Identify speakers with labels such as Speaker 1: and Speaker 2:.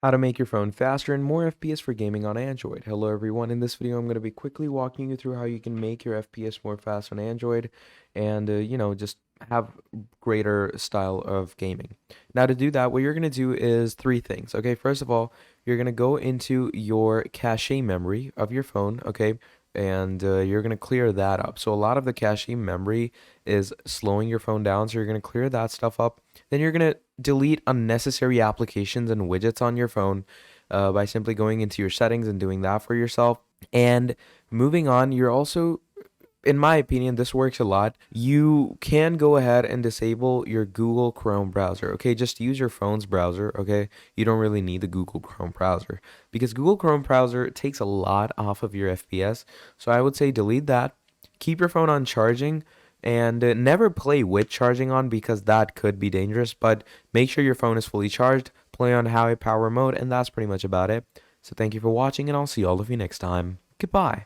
Speaker 1: How to make your phone faster and more FPS for gaming on Android. Hello everyone, in this video I'm going to be quickly walking you through how you can make your FPS more fast on Android and just have greater style of gaming. Now to do that, what you're going to do is three things. Okay, first of all, you're going to go into your cache memory of your phone, okay? And you're going to clear that up. So a lot of the cache memory is slowing your phone down, so you're going to clear that stuff up. Then you're going to delete unnecessary applications and widgets on your phone by simply going into your settings and doing that for yourself. And moving on, you're also, in my opinion, this works a lot. You can go ahead and disable your Google Chrome browser. Okay, just use your phone's browser. Okay, you don't really need the Google Chrome browser because Google Chrome browser takes a lot off of your FPS. So I would say delete that. Keep your phone on charging and never play with charging on because that could be dangerous. But make sure your phone is fully charged. Play on high power mode, and that's pretty much about it. So thank you for watching, and I'll see all of you next time. Goodbye.